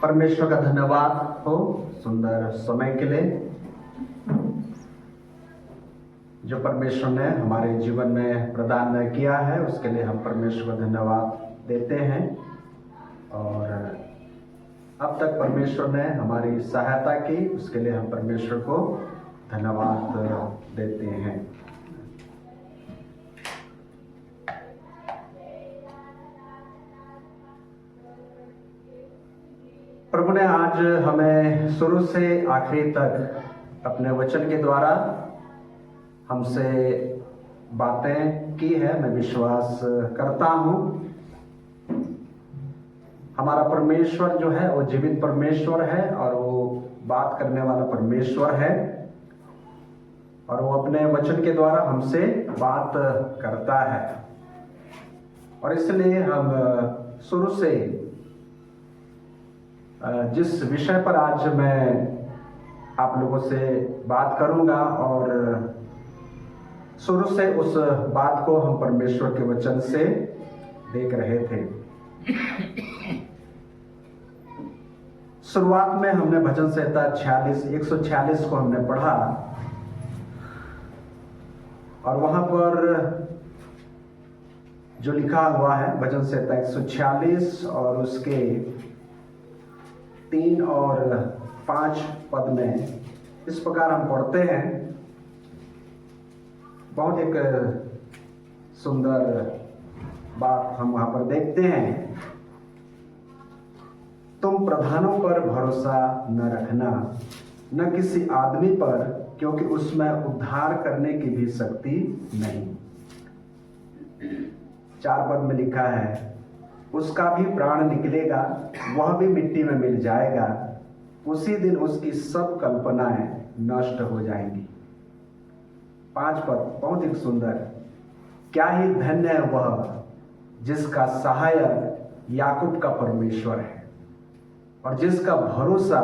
परमेश्वर का धन्यवाद हो सुंदर समय के लिए जो परमेश्वर ने हमारे जीवन में प्रदान किया है, उसके लिए हम परमेश्वर को धन्यवाद देते हैं। और अब तक परमेश्वर ने हमारी सहायता की, उसके लिए हम परमेश्वर को धन्यवाद देते हैं। प्रभु ने आज हमें शुरू से आखिरी तक अपने वचन के द्वारा हमसे बातें की है। मैं विश्वास करता हूँ हमारा परमेश्वर जो है वो जीवित परमेश्वर है और वो बात करने वाला परमेश्वर है और वो अपने वचन के द्वारा हमसे बात करता है। और इसलिए हम शुरू से जिस विषय पर आज मैं आप लोगों से बात करूंगा और शुरू से उस बात को हम परमेश्वर के वचन से देख रहे थे। शुरुआत में हमने भजन संहिता 146 को हमने पढ़ा और वहां पर जो लिखा हुआ है भजन संहिता 146 और उसके 3 और 5 पद में इस प्रकार हम पढ़ते हैं। बहुत एक सुंदर बात हम वहां पर देखते हैं। तुम प्रधानों पर भरोसा न रखना, न किसी आदमी पर, क्योंकि उसमें उद्धार करने की भी शक्ति नहीं। 4 पद में लिखा है, उसका भी प्राण निकलेगा, वह भी मिट्टी में मिल जाएगा, उसी दिन उसकी सब कल्पनाएं नष्ट हो जाएंगी। 5 पद बहुत ही सुंदर। क्या ही धन्य है वह जिसका सहायक याकूब का परमेश्वर है और जिसका भरोसा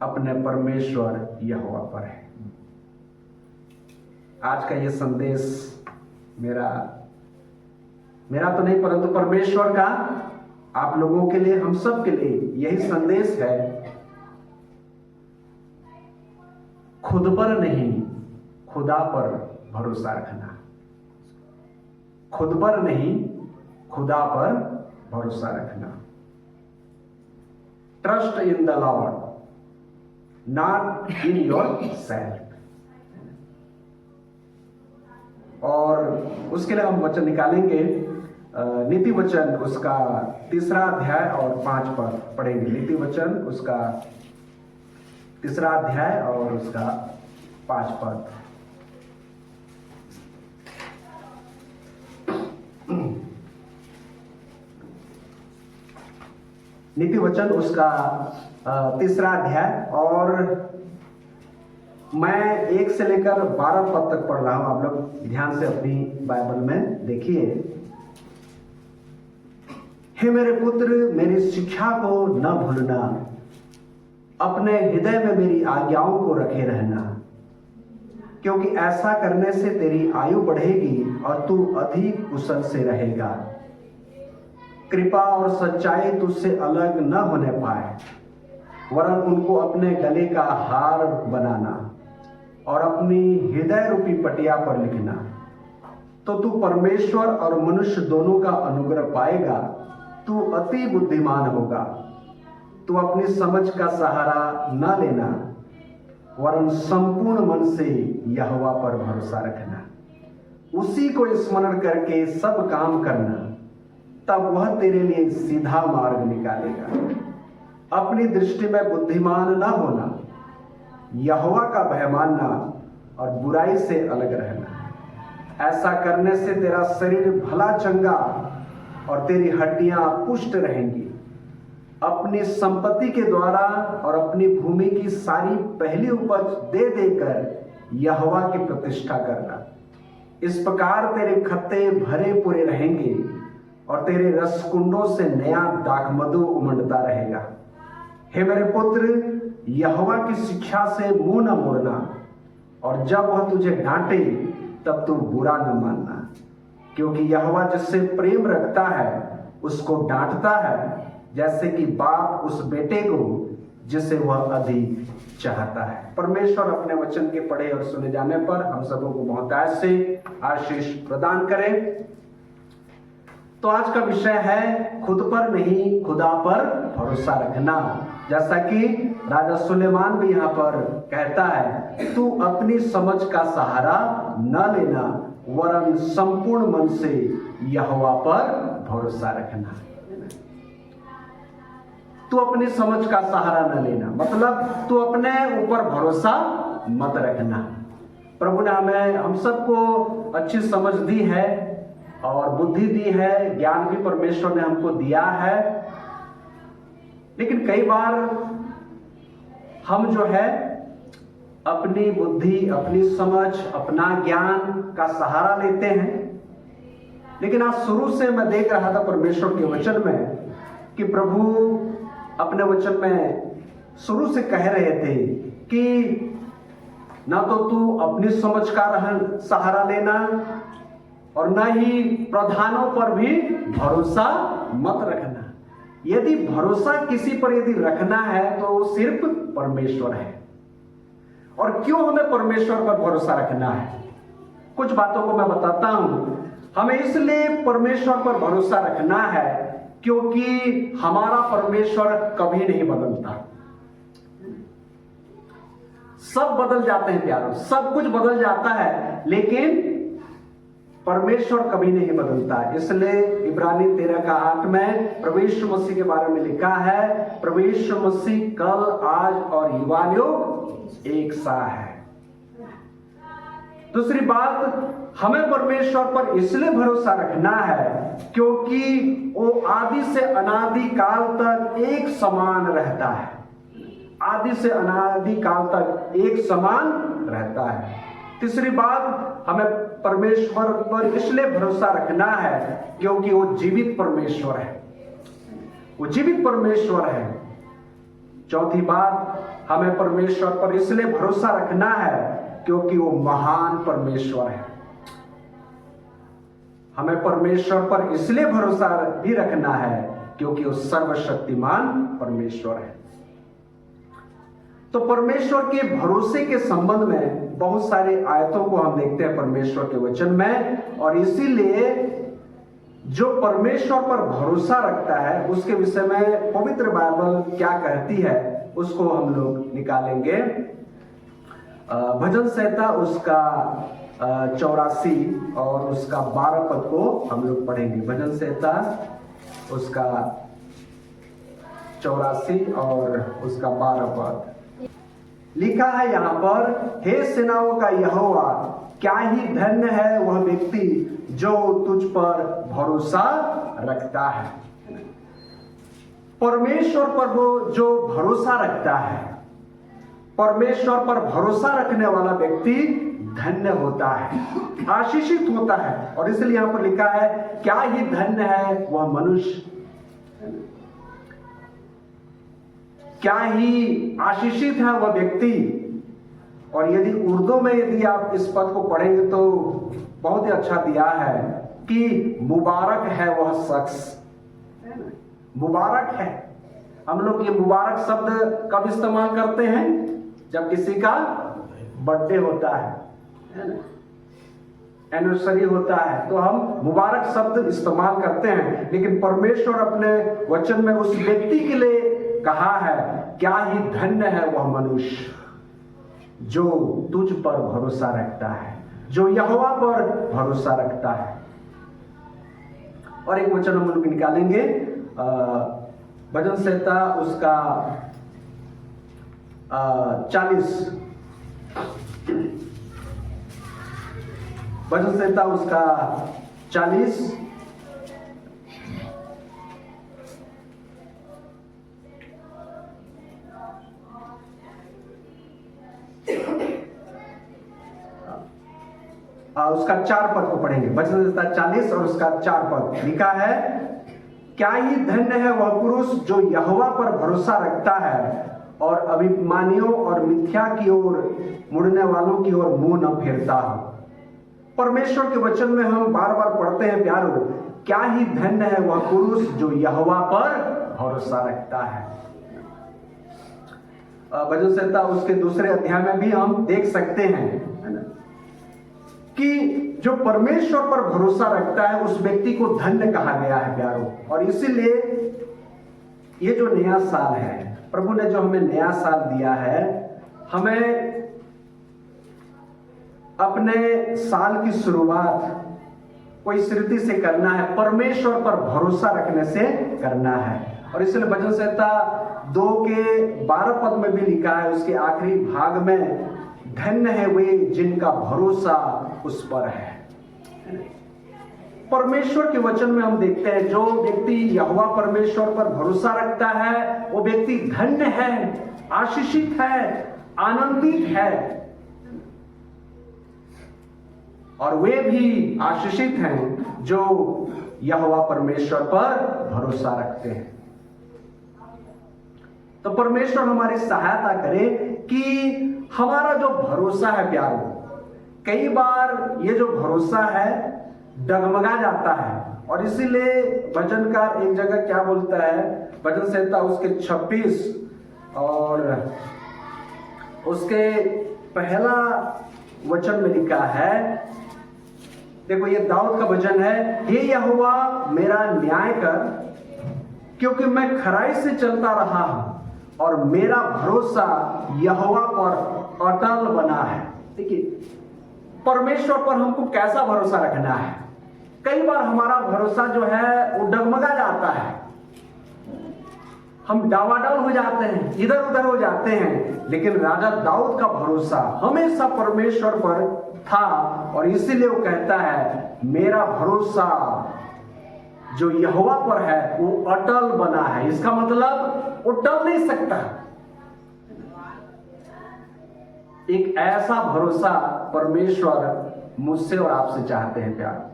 अपने परमेश्वर यहोवा पर है। आज का ये संदेश मेरा तो नहीं परंतु परमेश्वर का आप लोगों के लिए, हम सब के लिए यही संदेश है। खुद पर नहीं, खुदा पर भरोसा रखना। खुद पर नहीं, खुदा पर भरोसा रखना। Trust in the Lord, not in your self. और उसके लिए हम वचन निकालेंगे नीति वचन उसका 3 अध्याय और 5 पद पढ़ेंगे। नीति वचन उसका 3 अध्याय और उसका 5 पद। नीति वचन उसका 3 अध्याय और मैं 1 से लेकर 12 पद तक पढ़ रहा हूं। आप लोग ध्यान से अपनी बाइबल में देखिए। हे मेरे पुत्र, मेरी शिक्षा को न भूलना, अपने हृदय में मेरी आज्ञाओं को रखे रहना, क्योंकि ऐसा करने से तेरी आयु बढ़ेगी और तू अधिक कुशल से रहेगा। कृपा और सच्चाई तुझसे अलग न होने पाए, वरन उनको अपने गले का हार बनाना और अपनी हृदय रूपी पटिया पर लिखना, तो तू परमेश्वर और मनुष्य दोनों का अनुग्रह पाएगा। तू अति बुद्धिमान होगा। तू अपनी समझ का सहारा न लेना, वरन संपूर्ण मन से यहोवा पर भरोसा रखना। उसी को स्मरण करके सब काम करना, तब वह तेरे लिए सीधा मार्ग निकालेगा। अपनी दृष्टि में बुद्धिमान न होना, यहोवा का भय मानना और बुराई से अलग रहना। ऐसा करने से तेरा शरीर भला चंगा और तेरी हड्डियां पुष्ट रहेंगी। अपनी संपत्ति के द्वारा और अपनी भूमि की सारी पहली उपज दे देकर यहोवा की प्रतिष्ठा करना। इस प्रकार तेरे खत्ते भरे पूरे रहेंगे और तेरे रसकुंडों से नया दाखमधु उमड़ता रहेगा। हे मेरे पुत्र, यहोवा की शिक्षा से मुंह न मोड़ना, और जब वह तुझे डांटे तब तू बुरा न मानना, क्योंकि यहोवा जिससे प्रेम रखता है उसको डांटता है जैसे कि बाप उस बेटे को जिसे वह अधिक चाहता है। परमेश्वर अपने वचन के पढ़े और सुने जाने पर हम सबों को बहुतायत से आशीष प्रदान करें। तो आज का विषय है खुद पर नहीं खुदा पर भरोसा रखना। जैसा कि राजा सुलेमान भी यहाँ पर कहता है, तू अपनी समझ का सहारा न लेना वरन संपूर्ण मन से यहोवा पर भरोसा रखना। तू अपनी समझ का सहारा न लेना मतलब तू अपने ऊपर भरोसा मत रखना। प्रभु ने हम सबको अच्छी समझ दी है और बुद्धि दी है, ज्ञान भी परमेश्वर ने हमको दिया है, लेकिन कई बार हम जो है अपनी बुद्धि, अपनी समझ, अपना ज्ञान का सहारा लेते हैं। लेकिन आज शुरू से मैं देख रहा था परमेश्वर के वचन में कि प्रभु अपने वचन में शुरू से कह रहे थे कि ना तो तू अपनी समझ का सहारा लेना और न ही प्रधानों पर भी भरोसा मत रखना। यदि भरोसा किसी पर यदि रखना है तो वो सिर्फ परमेश्वर है। और क्यों हमें परमेश्वर पर भरोसा रखना है, कुछ बातों को मैं बताता हूं। हमें इसलिए परमेश्वर पर भरोसा रखना है क्योंकि हमारा परमेश्वर कभी नहीं बदलता। सब बदल जाते हैं प्यारों, सब कुछ बदल जाता है, लेकिन परमेश्वर कभी नहीं बदलता। इसलिए इब्रानी 13:8 में प्रभु यीशु मसीह के बारे में लिखा है, प्रभु यीशु मसीह कल, आज और युगानुग एक सा है। दूसरी बात, हमें परमेश्वर पर इसलिए भरोसा रखना है क्योंकि वो आदि से अनादि काल तक एक समान रहता है। आदि से अनादि काल तक एक समान रहता है। तीसरी बात, हमें परमेश्वर पर इसलिए भरोसा रखना है क्योंकि वो जीवित परमेश्वर है, वो जीवित परमेश्वर है। चौथी बात, हमें परमेश्वर पर इसलिए भरोसा रखना है क्योंकि वो महान परमेश्वर है। हमें परमेश्वर पर इसलिए भरोसा भी रखना है क्योंकि वो सर्वशक्तिमान परमेश्वर है। तो परमेश्वर के भरोसे के संबंध में बहुत सारे आयतों को हम देखते हैं परमेश्वर के वचन में, और इसीलिए जो परमेश्वर पर भरोसा रखता है उसके विषय में पवित्र बाइबल क्या कहती है उसको हम लोग निकालेंगे। भजन संहिता उसका 84 और उसका 12 पद को हम लोग पढ़ेंगे। भजन संहिता उसका 84 और उसका 12 पद लिखा है यहाँ पर, हे सेनाओं का यहोवा, क्या ही धन्य है वह व्यक्ति जो तुझ पर भरोसा रखता है। परमेश्वर पर वो जो भरोसा रखता है, परमेश्वर पर भरोसा रखने वाला व्यक्ति धन्य होता है, आशीषित होता है। और इसलिए यहां पर लिखा है, क्या ही धन्य है वह मनुष्य, क्या ही आशीषित है वह व्यक्ति। और यदि उर्दू में यदि आप इस पद को पढ़ेंगे तो बहुत ही अच्छा दिया है कि मुबारक है वह शख्स, मुबारक है। हम लोग ये मुबारक शब्द कब इस्तेमाल करते हैं, जब किसी का बर्थडे होता है ना, एनिवर्सरी होता है, तो हम मुबारक शब्द इस्तेमाल करते हैं। लेकिन परमेश्वर अपने वचन में उस व्यक्ति के लिए कहा है, क्या ही धन्य है वह मनुष्य जो तुझ पर भरोसा रखता है, जो यहोवा पर भरोसा रखता है। और एक वचन हम लोग निकालेंगे, भजन संहिता उसका 40, भजन संहिता उसका 40 उसका 4 पद को पढ़ेंगे। भजन संहिता 40 और उसका 4 पद लिखा है, क्या ही धन्य है वह पुरुष जो यहोवा पर भरोसा रखता है और अभिमानियों और मिथ्या की ओर मुड़ने वालों की ओर मुंह न फेरता हो। परमेश्वर के वचन में हम बार बार पढ़ते हैं प्यारो, क्या ही धन्य है वह पुरुष जो यहोवा पर भरोसा रखता है। भजन संहिता उसके दूसरे अध्याय में भी हम देख सकते हैं, है ना, कि जो परमेश्वर पर भरोसा रखता है उस व्यक्ति को धन्य कहा गया है प्यारों। और इसीलिए ये जो नया साल है, प्रभु ने जो हमें नया साल दिया है, हमें अपने साल की शुरुआत कोई स्मृति से करना है, परमेश्वर पर भरोसा रखने से करना है। और इसलिए भजन संहिता 2 के 12 पद में भी लिखा है, उसके आखिरी भाग में, धन्य है वे जिनका भरोसा उस पर है। परमेश्वर के वचन में हम देखते हैं जो व्यक्ति यहोवा परमेश्वर पर भरोसा रखता है वो व्यक्ति धन्य है, आशीषित है, आनंदित है। और वे भी आशीषित हैं जो यहोवा परमेश्वर पर भरोसा रखते हैं। तो परमेश्वर हमारी सहायता करे कि हमारा जो भरोसा है प्यारों, कई बार ये जो भरोसा है डगमगा जाता है। और इसीलिए भजनकार एक जगह क्या बोलता है, भजन संहिता उसके 26 और उसके पहला वचन में लिखा है, देखो ये दाऊद का वचन है, हे यहोवा मेरा न्याय कर, क्योंकि मैं खराई से चलता रहा हूं और मेरा भरोसा यहोवा पर अटल बना है। देखिए परमेश्वर पर हमको कैसा भरोसा रखना है। कई बार हमारा भरोसा जो है वो डगमगा जाता है, हम डावाडोल हो जाते हैं, इधर उधर हो जाते हैं, लेकिन राजा दाऊद का भरोसा हमेशा परमेश्वर पर था। और इसीलिए वो कहता है मेरा भरोसा जो यहोवा पर है वो अटल बना है। इसका मतलब वो टल नहीं सकता। एक ऐसा भरोसा परमेश्वर मुझसे और आपसे चाहते हैं प्यार।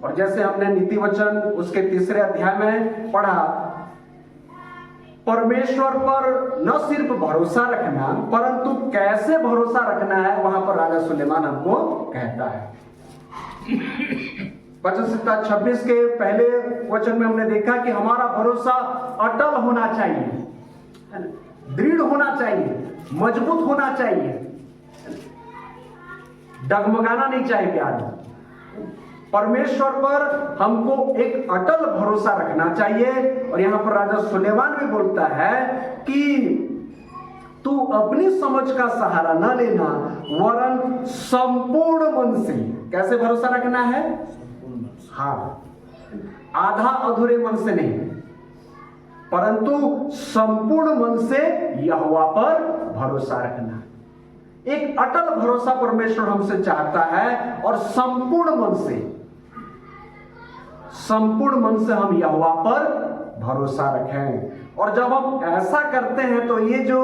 और जैसे हमने नीति वचन उसके 3 अध्याय में पढ़ा, परमेश्वर पर न सिर्फ भरोसा रखना परंतु कैसे भरोसा रखना है, वहां पर राजा सुलेमान हमको कहता है। भजन संहिता 26 के पहले वचन में हमने देखा कि हमारा भरोसा अटल होना चाहिए, दृढ़ होना चाहिए, मजबूत होना चाहिए, डगमगाना नहीं चाहिए प्यार। परमेश्वर पर हमको एक अटल भरोसा रखना चाहिए। और यहां पर राजा सुलेमान भी बोलता है कि तू अपनी समझ का सहारा न लेना वरन संपूर्ण मन से। कैसे भरोसा रखना है? हाँ, आधा अधूरे मन से नहीं, परंतु संपूर्ण मन से यहोवा पर भरोसा रखना। एक अटल भरोसा परमेश्वर हमसे चाहता है और संपूर्ण मन से हम यहोवा पर भरोसा रखें। और जब हम ऐसा करते हैं तो ये जो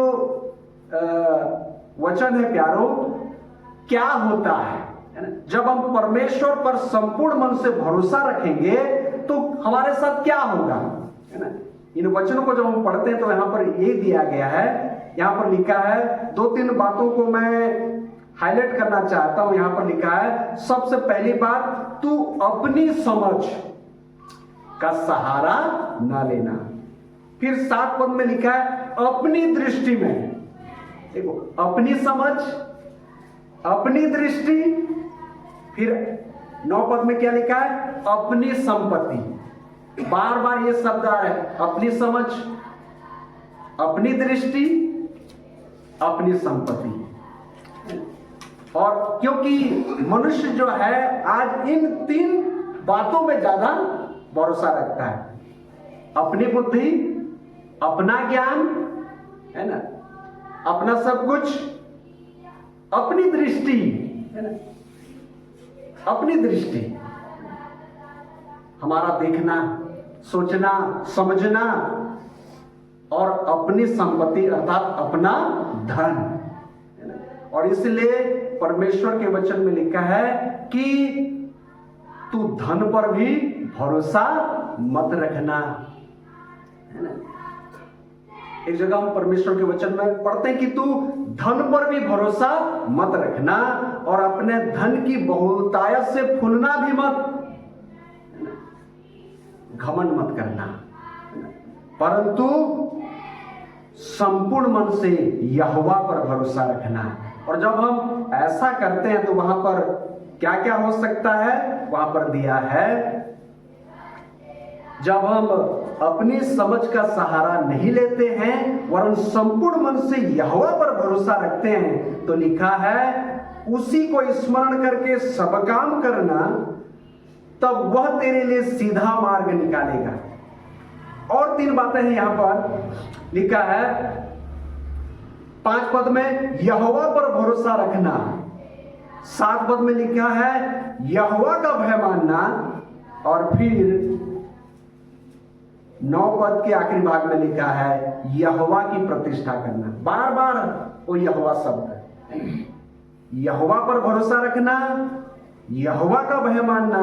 वचन है प्यारों, क्या होता है जब हम परमेश्वर पर संपूर्ण मन से भरोसा रखेंगे तो हमारे साथ क्या होगा, है ना। इन वचनों को जब हम पढ़ते हैं तो यहां पर ये दिया गया है, यहां पर लिखा है, 2-3 बातों को मैं हाईलाइट करना चाहता हूं। यहां पर लिखा है, सबसे पहली बात, तू अपनी समझ का सहारा ना लेना। फिर 7 पद में लिखा है, अपनी दृष्टि में। देखो, अपनी समझ, अपनी दृष्टि। फिर 9 पद में क्या लिखा है, अपनी संपत्ति। बार बार ये शब्द आ रहा है, अपनी समझ, अपनी दृष्टि, अपनी संपत्ति। और क्योंकि मनुष्य जो है आज इन 3 बातों में ज्यादा भरोसा रखता है, अपनी बुद्धि, अपना ज्ञान, है ना, अपना सब कुछ, अपनी दृष्टि, है ना, अपनी दृष्टि, हमारा देखना, सोचना, समझना, और अपनी संपत्ति अर्थात अपना धन। और इसलिए परमेश्वर के वचन में लिखा है कि तू धन पर भी भरोसा मत रखना, है ना। एक जगह हम परमेश्वर के वचन में पढ़ते हैं कि तू धन पर भी भरोसा मत रखना और अपने धन की बहुतायत से फूलना भी मत। घमंड मत करना, परंतु संपूर्ण मन से यहोवा पर भरोसा रखना। और जब हम ऐसा करते हैं तो वहां पर क्या क्या हो सकता है, वहां पर दिया है, जब हम अपनी समझ का सहारा नहीं लेते हैं वरन संपूर्ण मन से यहोवा पर भरोसा रखते हैं, तो लिखा है उसी को स्मरण करके सब काम करना, तब वह तेरे लिए सीधा मार्ग निकालेगा। और 3 बातें हैं यहां पर लिखा है, 5 पद में यहोवा पर भरोसा रखना, 7 पद में लिखा है यहोवा का भय मानना, और फिर 9 पद के आखिरी भाग में लिखा है यहोवा की प्रतिष्ठा करना। बार बार वो यहोवा शब्द, यहोवा पर भरोसा रखना, यहोवा का भय मानना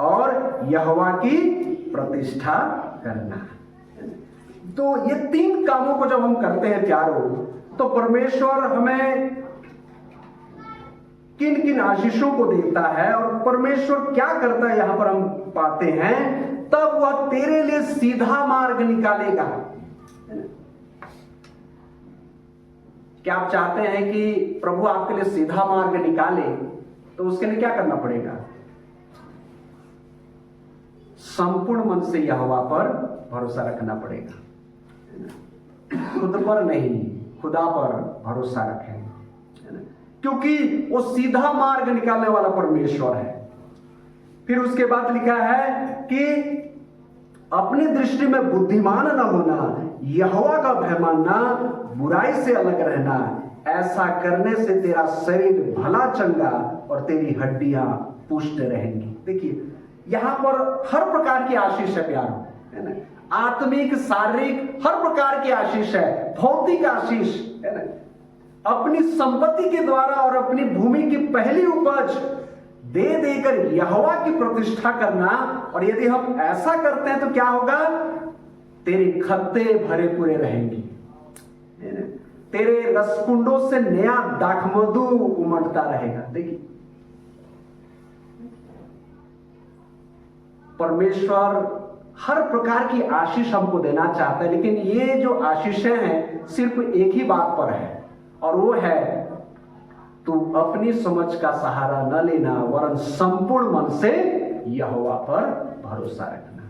और यहोवा की प्रतिष्ठा करना। तो ये 3 कामों को जब हम करते हैं प्यारों, तो परमेश्वर हमें किन किन आशीषों को देता है और परमेश्वर क्या करता है यहां पर हम पाते हैं, तब वह तेरे लिए सीधा मार्ग निकालेगा। क्या आप चाहते हैं कि प्रभु आपके लिए सीधा मार्ग निकाले, तो उसके लिए क्या करना पड़ेगा? संपूर्ण मन से यहोवा पर भरोसा रखना पड़ेगा, खुद पर नहीं, खुदा पर भरोसा रखें, क्योंकि वो सीधा मार्ग निकालने वाला परमेश्वर है। फिर उसके बाद लिखा है कि अपनी दृष्टि में बुद्धिमान न होना, यहोवा का भय मानना, बुराई से अलग रहना, ऐसा करने से तेरा शरीर भला चंगा और तेरी हड्डियां पुष्ट रहेंगी। देखिए यहां पर हर प्रकार की आशीष है प्यारो, है ना, आत्मिक, शारीरिक, हर प्रकार की आशीष है, भौतिक आशीष, है ना, अपनी संपत्ति के द्वारा और अपनी भूमि की पहली उपज दे देकर यहोवा की प्रतिष्ठा करना। और यदि हम ऐसा करते हैं तो क्या होगा? तेरे खत्ते भरे पूरे रहेंगे, तेरे रसकुंडों से नया दाखमधु उमड़ता रहेगा। देखिए परमेश्वर हर प्रकार की आशीष हमको देना चाहता है, लेकिन ये जो आशीषें हैं सिर्फ एक ही बात पर है, और वो है तू अपनी समझ का सहारा न लेना वरन संपूर्ण मन से यहोवा पर भरोसा रखना।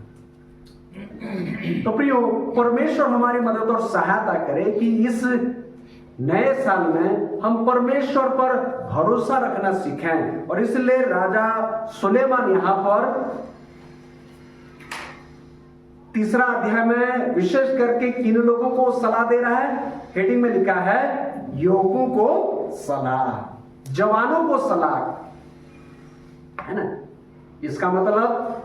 तो प्रियो, परमेश्वर हमारी मदद और सहायता करे कि इस नए साल में हम परमेश्वर पर भरोसा रखना सीखें। और इसलिए राजा सुलेमान यहां पर 3 अध्याय में विशेष करके किन लोगों को सलाह दे रहा है? हेडिंग में लिखा है युवकों को सलाह, जवानों को सलाह, है ना। इसका मतलब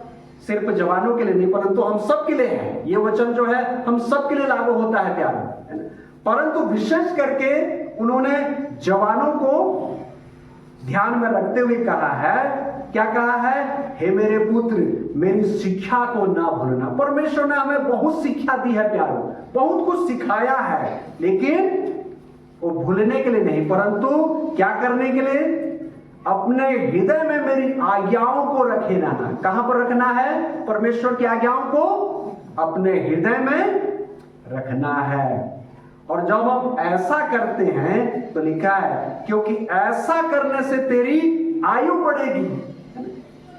सिर्फ जवानों के लिए नहीं परंतु हम सब के लिए है। ये वचन जो है हम सब के लिए लागू होता है प्यारो, है ना। परंतु विशेष करके उन्होंने जवानों को ध्यान में रखते हुए कहा है, क्या कहा है? हे मेरे पुत्र, मेरी शिक्षा को ना भूलना। परमेश्वर ने हमें बहुत शिक्षा दी है प्यारो, बहुत कुछ सिखाया है, लेकिन वो भूलने के लिए नहीं परंतु क्या करने के लिए? अपने हृदय में मेरी आज्ञाओं को रखे रहना। कहां पर रखना है? परमेश्वर की आज्ञाओं को अपने हृदय में रखना है। और जब हम ऐसा करते हैं तो लिखा है क्योंकि ऐसा करने से तेरी आयु बढ़ेगी।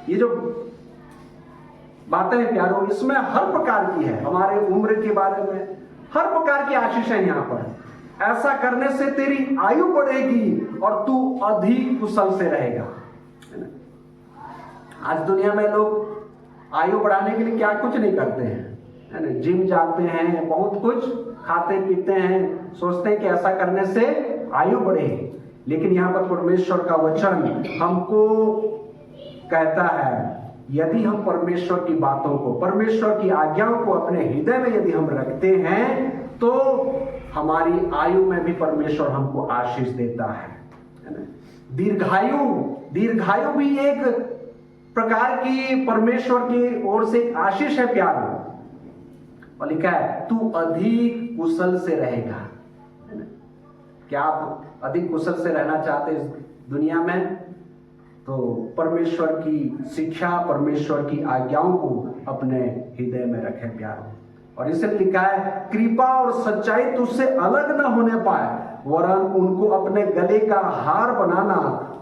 ये जो बातें हैं प्यारो, इसमें हर प्रकार की है, हमारे उम्र के बारे में हर प्रकार की आशीष है यहां पर। ऐसा करने से तेरी आयु बढ़ेगी और तू अधिक कुशल से रहेगा। आज दुनिया में लोग आयु बढ़ाने के लिए क्या कुछ नहीं करते हैं, है ना। जिम जाते हैं, बहुत कुछ खाते पीते हैं, सोचते हैं कि ऐसा करने से आयु बढ़ेगी। लेकिन यहां पर परमेश्वर का वचन हमको कहता है यदि हम परमेश्वर की बातों को, परमेश्वर की आज्ञाओं को अपने हृदय में यदि हम रखते हैं तो हमारी आयु में भी परमेश्वर हमको आशीष देता है ना। दीर्घायु भी एक प्रकार की परमेश्वर की ओर से एक आशीष है प्यारो। और लिखा है तू अधिक कुशल से रहेगा। क्या आप अधिक कुशल से रहना चाहते इस दुनिया में? तो परमेश्वर की शिक्षा, परमेश्वर की आज्ञाओं को अपने हृदय में रखें प्यारो। और इसे लिखा है, कृपा और सच्चाई तुझसे अलग न होने पाए, वरन उनको अपने गले का हार बनाना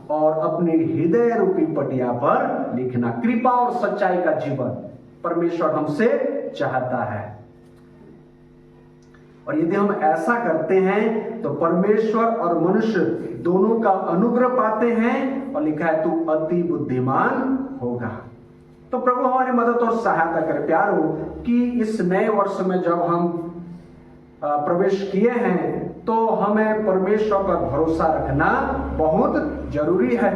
और अपने हृदय रूपी पटिया पर लिखना। कृपा और सच्चाई का जीवन परमेश्वर हमसे चाहता है, और यदि हम ऐसा करते हैं तो परमेश्वर और मनुष्य दोनों का अनुग्रह पाते हैं, और लिखा है तू अति बुद्धिमान होगा। तो प्रभु हमारी मदद और सहायता करे प्यारो कि इस नए वर्ष में जब हम प्रवेश किए हैं तो हमें परमेश्वर पर भरोसा रखना बहुत जरूरी है।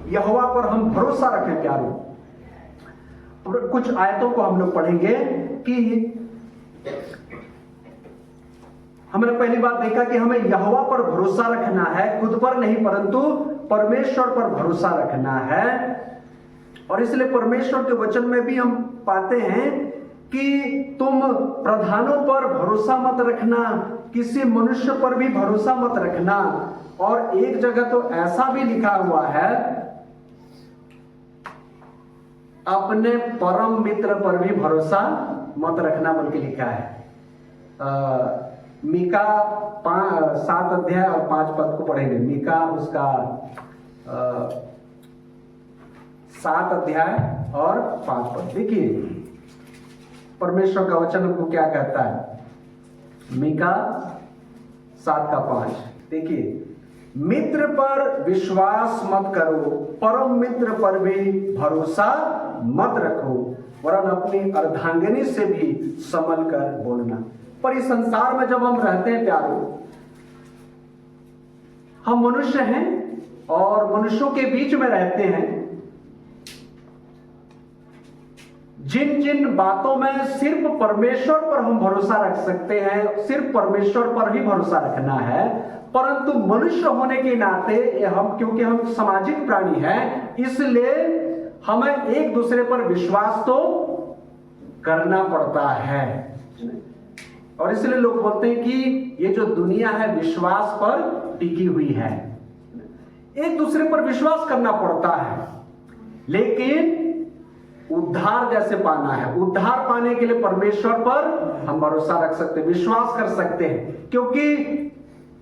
यहोवा पर हम भरोसा रखें प्यारो। कुछ आयतों को हम लोग पढ़ेंगे कि हमने पहली बात देखा कि हमें यहोवा पर भरोसा रखना है, खुद पर नहीं परंतु परमेश्वर पर भरोसा रखना है। और इसलिए परमेश्वर के वचन में भी हम पाते हैं कि तुम प्रधानों पर भरोसा मत रखना, किसी मनुष्य पर भी भरोसा मत रखना। और एक जगह तो ऐसा भी लिखा हुआ है, अपने परम मित्र पर भी भरोसा मत रखना बोल के लिखा है। मीका 7 अध्याय और 5 पद को पढ़ेंगे। मीका उसका 7 अध्याय और 5 पद देखिए परमेश्वर का वचन हमको क्या कहता है। मीका 7 का 5 देखिए, मित्र पर विश्वास मत करो, परम मित्र पर भी भरोसा मत रखो, वरन अपनी अर्धांगिनी से भी संभल कर बोलना। पर इस संसार में जब हम रहते हैं प्यारो, हम मनुष्य हैं और मनुष्यों के बीच में रहते हैं। जिन जिन बातों में सिर्फ परमेश्वर पर हम भरोसा रख सकते हैं, सिर्फ परमेश्वर पर ही भरोसा रखना है। परंतु मनुष्य होने के नाते हम, क्योंकि हम सामाजिक प्राणी हैं, इसलिए हमें एक दूसरे पर विश्वास तो करना पड़ता है। और इसलिए लोग बोलते हैं कि ये जो दुनिया है विश्वास पर टिकी हुई है। एक दूसरे पर विश्वास करना पड़ता है, लेकिन उद्धार जैसे पाना है, उद्धार पाने के लिए परमेश्वर पर हम भरोसा रख सकते हैं, विश्वास कर सकते हैं। क्योंकि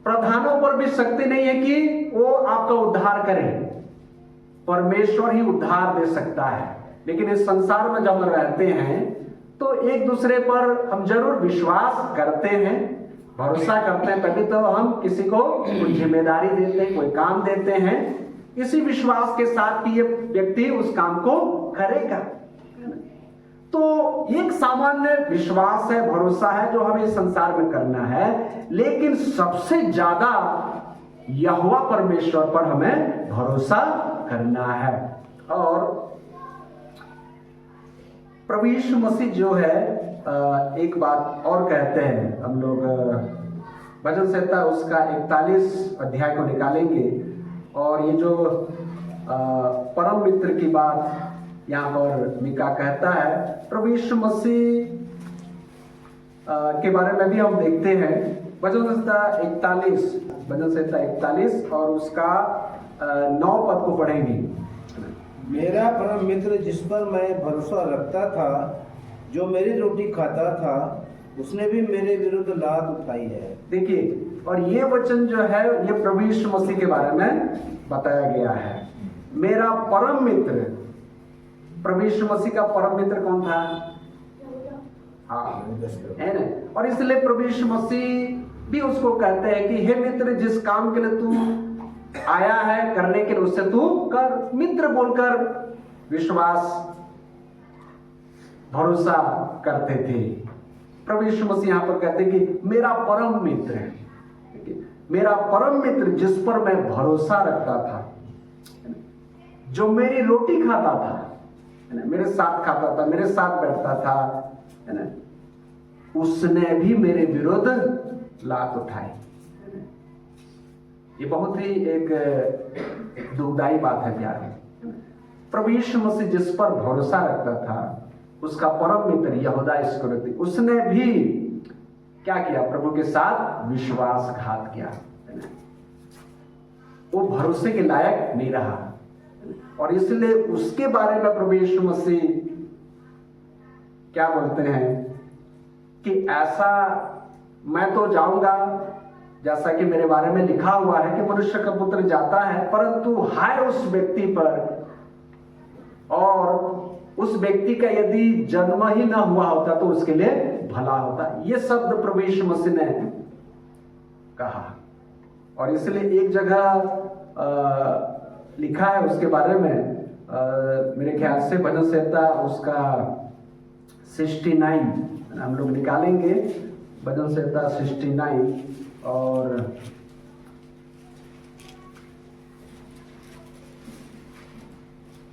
प्रधानों पर भी शक्ति नहीं है कि वो आपका उद्धार करें, परमेश्वर ही उद्धार दे सकता है। लेकिन इस संसार में जब हम रहते हैं तो एक दूसरे पर हम जरूर विश्वास करते हैं, भरोसा करते हैं, तभी तो हम किसी को कोई जिम्मेदारी देते हैं, कोई काम देते हैं, इसी विश्वास के साथ कि ये व्यक्ति उस काम को करेगा। तो एक सामान्य विश्वास है, भरोसा है जो हमें इस संसार में करना है, लेकिन सबसे ज्यादा यहोवा परमेश्वर पर हमें भरोसा करना है। और प्रभु यीशु मसीह जो है एक बात और कहते हैं, हम लोग भजन संहिता उसका 41 अध्याय को निकालेंगे, और ये जो परम मित्र की बात यहाँ पर मीका कहता है, प्रभु यीशु मसीह के बारे में भी हम देखते हैं। भजन संहिता 41 और उसका 9 पद को पढ़ेंगे। मेरा परम मित्र जिस पर मैं भरोसा रखता था, जो मेरी रोटी खाता था, उसने भी मेरे विरुद्ध लात उठाई है। देखिए, और ये वचन जो है ये प्रभु यीशु मसीह के बारे में बताया गया है। मेरा परम मित्र, प्रभु यीशु मसीह का परम मित्र कौन था? हाँ, है ना। और इसलिए प्रभु यीशु मसीह भी उसको कहते हैं कि हे मित्र, जिस काम के लिए तू आया है करने के लिए उससे तू कर। मित्र बोलकर विश्वास भरोसा करते थे। प्रभु यीशु मसीह यहां पर कहते हैं कि मेरा परम मित्र है, मेरा परम मित्र जिस पर मैं भरोसा रखता था, जो मेरी रोटी खाता था, मेरे साथ खाता था, मेरे साथ बैठता था, है ना, उसने भी मेरे विरुद्ध लात उठाई। ये बहुत ही एक दुखदाई बात है प्यारे। प्रभु यीशु मसीह जिस पर भरोसा रखता था, उसका परम मित्र यहूदा इस्करियोती, उसने भी क्या किया? प्रभु के साथ विश्वासघात किया। वो भरोसे के लायक नहीं रहा। और इसलिए उसके बारे में प्रभु यीशु मसीह क्या बोलते हैं कि ऐसा मैं तो जाऊंगा, जैसा कि मेरे बारे में लिखा हुआ है कि मनुष्य का पुत्र जाता है, परंतु हाय उस व्यक्ति पर, और उस व्यक्ति का यदि जन्म ही ना हुआ होता तो उसके लिए भला होता। ये शब्द प्रभु यीशु मसीह ने कहा। और इसलिए एक जगह लिखा है उसके बारे में, मेरे ख्याल से भजन संहिता उसका 69 हम लोग निकालेंगे, भजन संहिता 69 और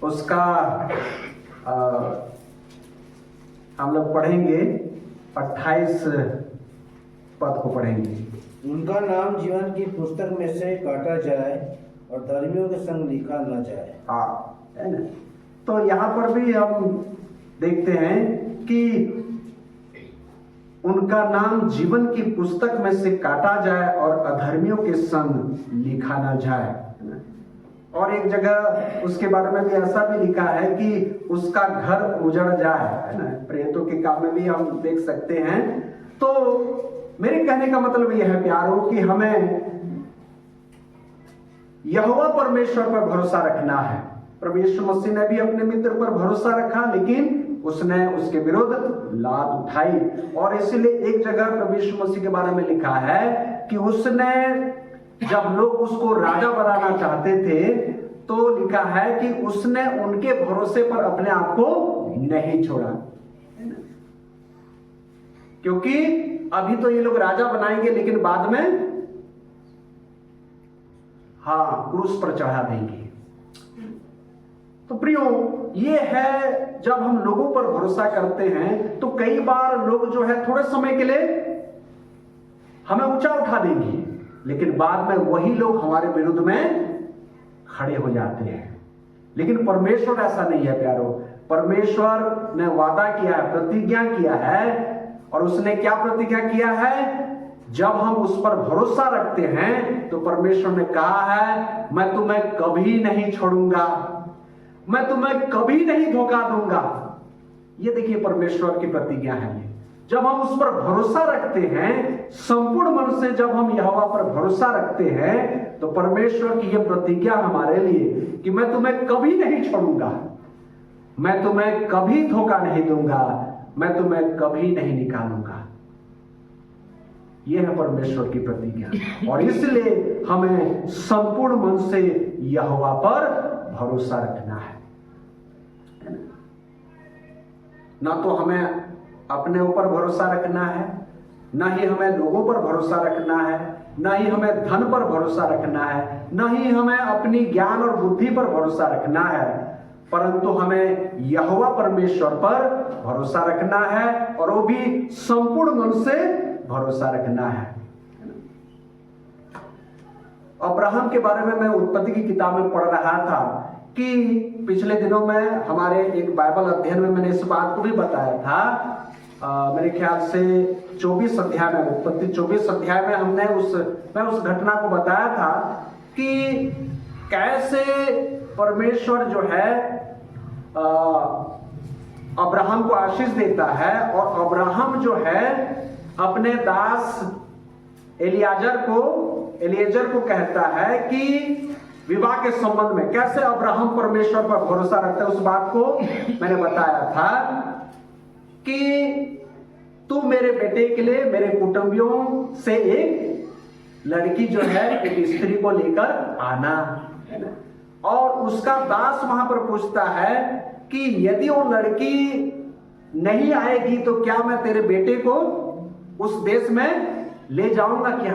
उसका हम लोग पढ़ेंगे 28 पद को पढ़ेंगे। उनका नाम जीवन की पुस्तक में से काटा जाए और धर्मियों के संग लिखा न जाए। हाँ, है ना। तो यहाँ पर भी हम देखते हैं कि उनका नाम जीवन की पुस्तक में से काटा जाए और अधर्मियों के संग लिखा ना जाए। और एक जगह उसके बारे में भी ऐसा भी लिखा है कि उसका घर उजड़ जाए, है ना। प्रेतों के काम में भी हम देख सकते हैं। तो मेरे कहने का मतलब यह है प्यारों कि हमें यहोवा परमेश्वर पर भरोसा रखना है। प्रभु यीशु मसीह ने भी अपने मित्र पर भरोसा रखा, लेकिन उसने उसके विरुद्ध लात उठाई। और इसलिए एक जगह प्रभु यीशु मसीह के बारे में लिखा है कि उसने, जब लोग उसको राजा बनाना चाहते थे, तो लिखा है कि उसने उनके भरोसे पर अपने आप को नहीं छोड़ा, क्योंकि अभी तो ये लोग राजा बनाएंगे, लेकिन बाद में हाँ क्रूस पर चढ़ा देंगे। तो प्रियो, ये है जब हम लोगों पर भरोसा करते हैं तो कई बार लोग जो है थोड़े समय के लिए हमें ऊंचा उठा देंगे, लेकिन बाद में वही लोग हमारे विरुद्ध में खड़े हो जाते हैं। लेकिन परमेश्वर ऐसा नहीं है प्यारो। परमेश्वर ने वादा किया है, प्रतिज्ञा किया है, और उसने क्या प्रतिज्ञा किया है? जब हम उस पर भरोसा रखते हैं तो परमेश्वर ने कहा है, मैं तुम्हें कभी नहीं छोड़ूंगा, मैं तुम्हें कभी नहीं धोखा दूंगा। ये देखिए परमेश्वर की प्रतिज्ञा है। ये जब हम उस पर भरोसा रखते हैं, संपूर्ण मन से जब हम यहोवा पर भरोसा रखते हैं, तो परमेश्वर की यह प्रतिज्ञा हमारे लिए कि मैं तुम्हें कभी नहीं छोड़ूंगा, मैं तुम्हें कभी धोखा नहीं दूंगा, मैं तुम्हें कभी नहीं निकालूंगा। यह है परमेश्वर की प्रतिज्ञा। और इसलिए हमें संपूर्ण मन से यहोवा पर भरोसा रखना है। ना तो हमें अपने ऊपर भरोसा रखना है, ना ही हमें लोगों पर भरोसा रखना है, ना ही हमें धन पर भरोसा रखना है, ना ही हमें अपनी ज्ञान और बुद्धि पर भरोसा रखना है, परंतु हमें यहोवा परमेश्वर पर भरोसा रखना है, और वो भी संपूर्ण मन से भरोसा रखना है। अब्राहम के बारे में मैं उत्पत्ति की किताब में पढ़ रहा था कि पिछले दिनों में हमारे एक बाइबल अध्ययन में मैंने इस बात को भी बताया था। मेरे ख्याल से 24 अध्याय में, उत्पत्ति 24 अध्याय में मैं उस घटना को बताया था कि कैसे परमेश्वर जो है अब्राहम को आशीष देता है, और अब्राहम जो है अपने दास एलिएजर को कहता है कि विवाह के संबंध में कैसे अब्राहम परमेश्वर पर भरोसा रखता है। उस बात को मैंने बताया था कि तू मेरे बेटे के लिए मेरे कुटुंबियों से एक लड़की जो है, एक स्त्री को लेकर आना, है ना। और उसका दास वहां पर पूछता है कि यदि वो लड़की नहीं आएगी तो क्या मैं तेरे बेटे को उस देश में ले जाऊंगा क्या?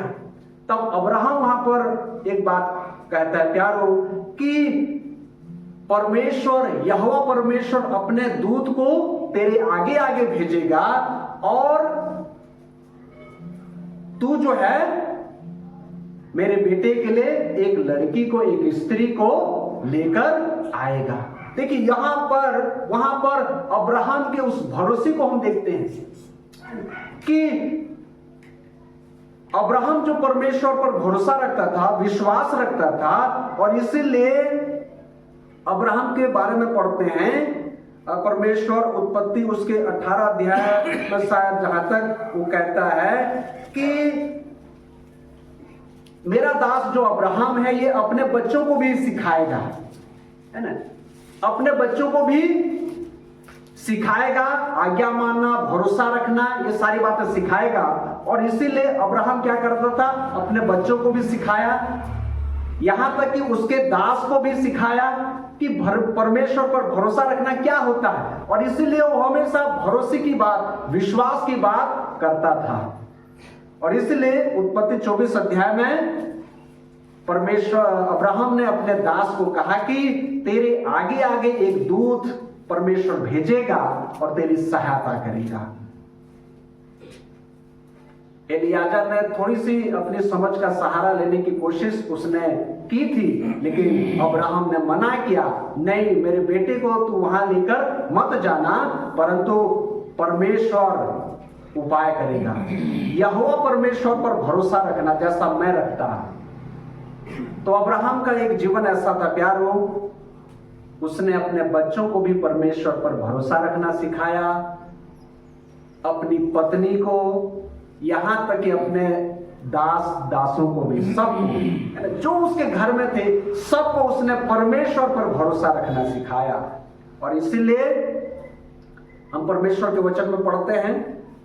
तब अब्राहम वहां पर एक बात कहता है प्यारो कि परमेश्वर, यहोवा परमेश्वर अपने दूत को तेरे आगे आगे भेजेगा, और तू जो है मेरे बेटे के लिए एक लड़की को, एक स्त्री को लेकर आएगा। देखिए वहां पर अब्राहम के उस भरोसे को हम देखते हैं कि अब्राहम जो परमेश्वर पर भरोसा रखता था, विश्वास रखता था, और इसीलिए अब्राहम के बारे में पढ़ते हैं, परमेश्वर उत्पत्ति उसके 18 अध्याय में शायद जहां तक वो कहता है कि मेरा दास जो अब्राहम है ये अपने बच्चों को भी सिखाएगा, है ना, अपने बच्चों को भी सिखाएगा, आज्ञा मानना, भरोसा रखना, ये सारी बातें सिखाएगा। और इसीलिए अब्राहम क्या करता था, अपने बच्चों को भी सिखाया, यहां तक कि उसके दास को भी सिखाया कि परमेश्वर पर भरोसा रखना क्या होता है। और इसीलिए वो हमेशा भरोसे की बात, विश्वास की बात करता था। और इसलिए उत्पत्ति 24 अध्याय में परमेश्वर अब्राहम ने अपने दास को कहा कि तेरे आगे आगे एक दूत परमेश्वर भेजेगा और तेरी सहायता करेगा। एलियाजर ने थोड़ी सी अपनी समझ का सहारा लेने की कोशिश उसने की थी, लेकिन अब्राहम ने मना किया, नहीं मेरे बेटे को तू वहां लेकर मत जाना, परंतु परमेश्वर उपाय करेगा। यहोवा परमेश्वर पर भरोसा रखना जैसा मैं रखता। तो अब्राहम का एक जीवन ऐसा था प्यारो, उसने अपने बच्चों को भी परमेश्वर पर भरोसा रखना सिखाया, अपनी पत्नी को, यहां तक कि अपने दासों को भी, सबको, जो उसके घर में थे सबको उसने परमेश्वर पर भरोसा रखना सिखाया। और इसीलिए हम परमेश्वर के वचन में पढ़ते हैं,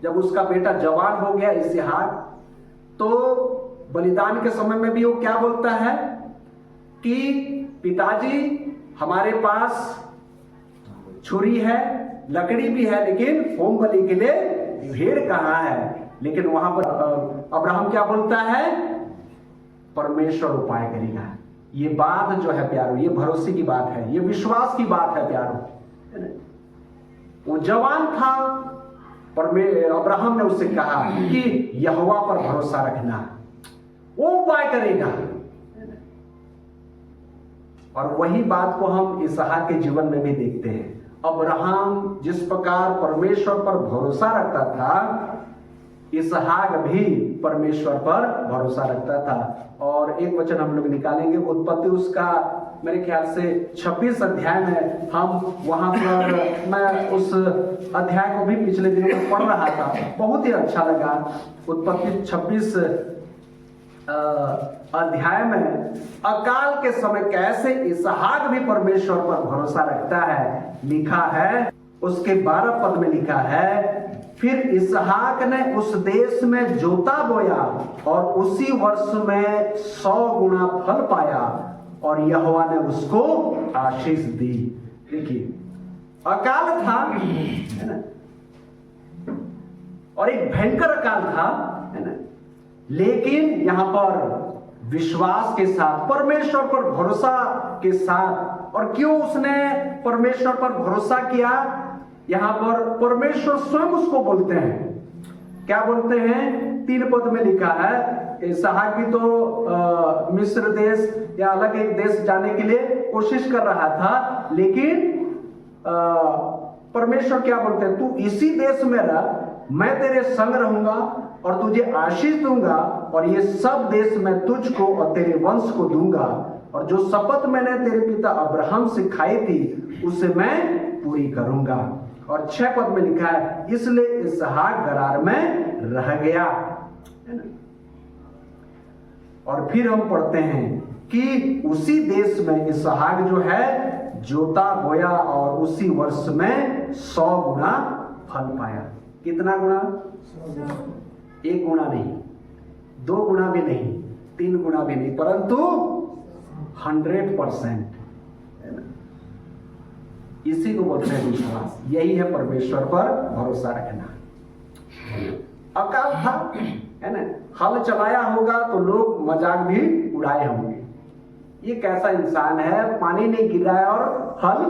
जब उसका बेटा जवान हो गया इसहाक, तो बलिदान के समय में भी वो क्या बोलता है कि पिताजी हमारे पास छुरी है, लकड़ी भी है, लेकिन होम बलि के लिए भेड़ कहां है। लेकिन वहां पर अब्राहम क्या बोलता है, परमेश्वर उपाय करेगा। ये बात जो है प्यारो, ये भरोसे की बात है, ये विश्वास की बात है प्यारो। वो जवान था, अब्राहम ने उससे कहा कि यहोवा पर भरोसा रखना, वो उपाय करेगा। और वही बात को हम इसहाक के जीवन में भी देखते हैं। अब्राहम जिस प्रकार परमेश्वर पर भरोसा रखता था, इसहाक भी परमेश्वर पर भरोसा रखता था। और एक वचन हम लोग निकालेंगे, उत्पत्ति उसका मेरे ख्याल से 26 अध्याय में, हम वहां पर, मैं उस अध्याय को भी पिछले दिनों में पढ़ रहा था, बहुत ही अच्छा लगा। उत्पत्ति 26 अध्याय में अकाल के समय कैसे इसहाक भी परमेश्वर पर भरोसा रखता है, लिखा है उसके 12 पद में लिखा है, फिर इसहाक ने उस देश में जोता बोया और उसी वर्ष में 100 गुना फल पाया और यहोवा ने उसको आशीष दी। देखिए अकाल था, है ना, और एक भयंकर अकाल था, है ना, लेकिन यहां पर विश्वास के साथ, परमेश्वर पर भरोसा के साथ। और क्यों उसने परमेश्वर पर भरोसा किया, यहां पर परमेश्वर स्वयं उसको बोलते हैं, क्या बोलते हैं, 3 पद में लिखा है, इसहाक भी तो मिस्र देश या अलग एक देश जाने के लिए कोशिश कर रहा था, लेकिन परमेश्वर क्या बोलते हैं, तू इसी देश में रह, मैं तेरे संग रहूंगा और तुझे आशीष दूंगा और ये सब देश मैं तुझको और तेरे वंश को दूंगा, और जो शपथ मैंने तेरे पिता अब्राहम से खाई थी उसे मैं पूरी करूंगा। और 6 पद में लिखा है, इसलिए इसहाक गरार में रह गया, है ना। और फिर हम पढ़ते हैं कि उसी देश में इसहाक जो है जोता बोया और उसी वर्ष में 100 गुना फल पाया। कितना गुना? 1 गुना नहीं, 2 गुना भी नहीं, 3 गुना भी नहीं, परंतु 100%। इसी को बोलते हैं विश्वास। यही है परमेश्वर पर भरोसा रखना। अकाल था, है ना, हल चलाया होगा तो लोग मजाक भी उड़ाए होंगे, ये कैसा इंसान है, पानी नहीं गिर रहा है और हल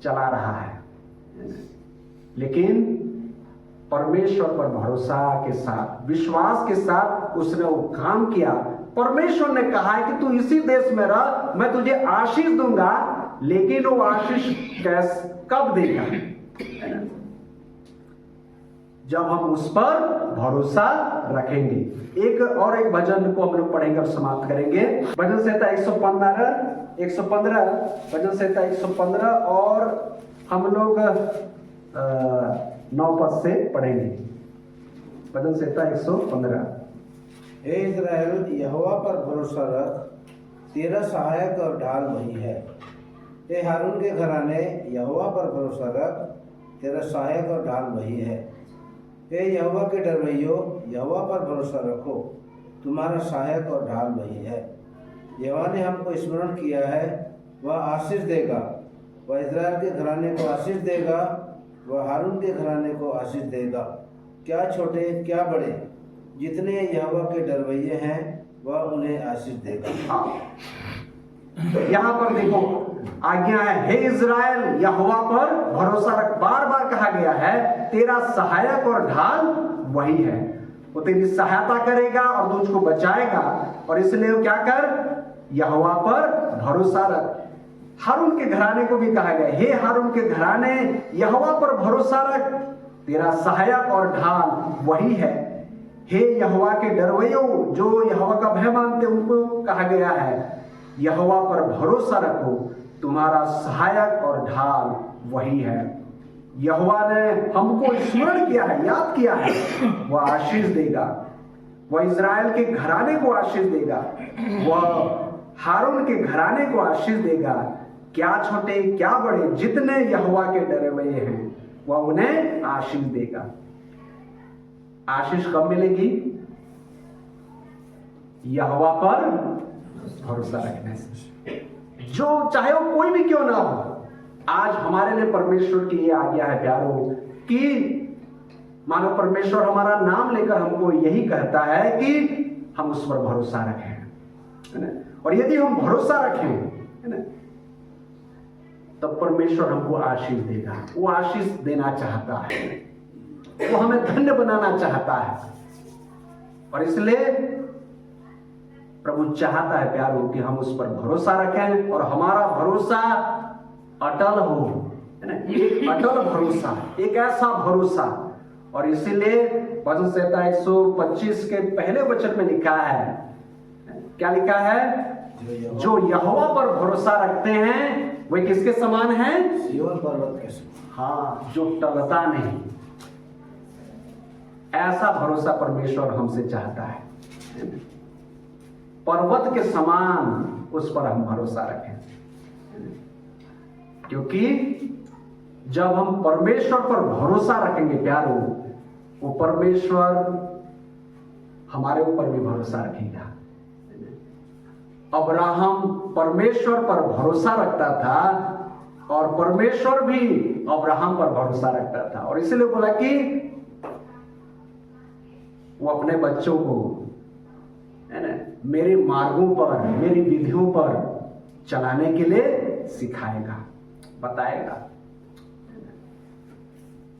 चला रहा है। लेकिन परमेश्वर पर भरोसा के साथ, विश्वास के साथ उसने वो काम किया। परमेश्वर ने कहा है कि तू इसी देश में रह, मैं तुझे आशीष दूंगा, लेकिन वो आशीष कब देगा? जब हम उस पर भरोसा रखेंगे। एक भजन को हम लोग पढ़ेंगे और समाप्त करेंगे। भजन संहिता 115 भजन संहिता 115 और हम लोग 9 पद से पढ़ेंगे। भजन संहिता 115। हे इस्राएल, यहोवा पर भरोसा रख, तेरा सहायक और ढाल वही है। हे हारून के घराने, यहोवा पर भरोसा रख, तेरा सहायक और ढाल वही है। हे यहोवा के डरवैयों, यहोवा पर भरोसा रखो, तुम्हारा सहायक और ढाल वही है। यहोवा ने हमको स्मरण किया है, वह आशीष देगा। वह इस्राएल के घराने को आशीष देगा, वह हारून के घराने को आशीष देगा। क्या छोटे क्या बड़े, जितने यहोवा के डरवैये हैं, वह उन्हें आशीष देगा। यहाँ पर देखो आज्ञा है, हे इज़राइल, यहोवा पर भरोसा रख। बार बार कहा गया है, तेरा सहायक और ढाल वही है। वो तेरी सहायता करेगा और तुझको बचाएगा। और इसलिए क्या कर, यहोवा पर भरोसा रख। हारून के घराने को भी कहा गया, हे हारून के घराने, यहोवा पर भरोसा रख, तेरा सहायक और ढाल वही है। हे यहोवा के डरवैयों, जो यहोवा का भय मानते, उनको कहा गया है, यहोवा पर भरोसा रखो, तुम्हारा सहायक और ढाल वही है। यहोवा ने हमको स्मरण किया है, याद किया है, वह आशीष देगा। वह इज़राइल के घराने को आशीष देगा, वह हारून के घराने को आशीष देगा। क्या छोटे क्या बड़े, जितने यहोवा के डरे हुए हैं, वह उन्हें आशीष देगा। आशीष कब मिलेगी? यहोवा पर भरोसा रखने से। जो चाहे वो कोई भी क्यों ना हो, आज हमारे लिए परमेश्वर की ये आज्ञा है प्यारो, कि मानो परमेश्वर हमारा नाम लेकर हमको यही कहता है कि हम उस पर भरोसा रखें, है ना। और यदि हम भरोसा रखें, है ना, तब परमेश्वर हमको आशीष देगा। वो आशीष देना चाहता है, वो हमें धन्य बनाना चाहता है। और इसलिए प्रभु चाहता है प्यारो कि हम उस पर भरोसा रखें और हमारा भरोसा अटल हो, है ना। एक अटल भरोसा, एक ऐसा भरोसा। और इसीलिए भजन संहिता 125 के पहले वचन में लिखा है, क्या लिखा है? जो यहोवा पर भरोसा रखते हैं वे किसके समान हैं? सिय्योन पर्वत के समान। हाँ, जो टलता नहीं। ऐसा भरोसा परमेश्वर हमसे चाहता है, पर्वत के समान उस पर हम भरोसा रखें। क्योंकि जब हम परमेश्वर पर भरोसा रखेंगे प्यारो, वो परमेश्वर हमारे ऊपर भी भरोसा रखेगा। अब्राहम परमेश्वर पर भरोसा रखता था और परमेश्वर भी अब्राहम पर भरोसा रखता था। और इसलिए बोला कि वो अपने बच्चों को, है ना, मेरे मार्गों पर, मेरी विधियों पर चलाने के लिए सिखाएगा, बताएगा।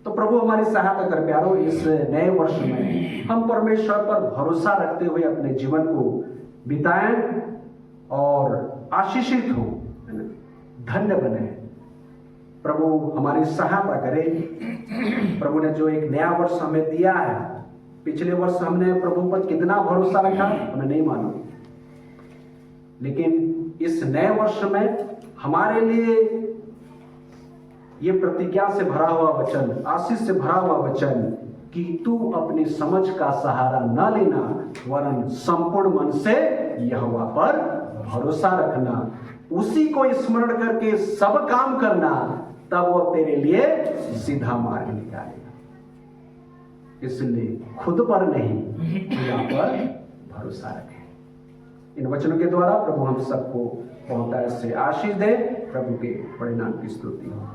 तो प्रभु हमारी सहायता कर प्यारो, इस नए वर्ष में हम परमेश्वर पर भरोसा रखते हुए अपने जीवन को बिताएं और आशीषित हो, धन्य बने। प्रभु हमारी सहायता करे। प्रभु ने जो एक नया वर्ष हमें दिया है, पिछले वर्ष हमने प्रभु पर कितना भरोसा रखा हमें नहीं मालूम, लेकिन इस नए वर्ष में हमारे लिए ये प्रतिज्ञा से भरा हुआ वचन, आशीष से भरा हुआ वचन कि तू अपनी समझ का सहारा न लेना, वरन संपूर्ण मन से यहोवा पर भरोसा रखना, उसी को स्मरण करके सब काम करना, तब वो तेरे लिए सीधा मार्ग निकालेगा। इसलिए खुद पर नहीं, खुदा पर भरोसा रखें। इन वचनों के द्वारा प्रभु हम सबको बहुत से आशीष दे। प्रभु के बड़े नाम की स्तुति हो।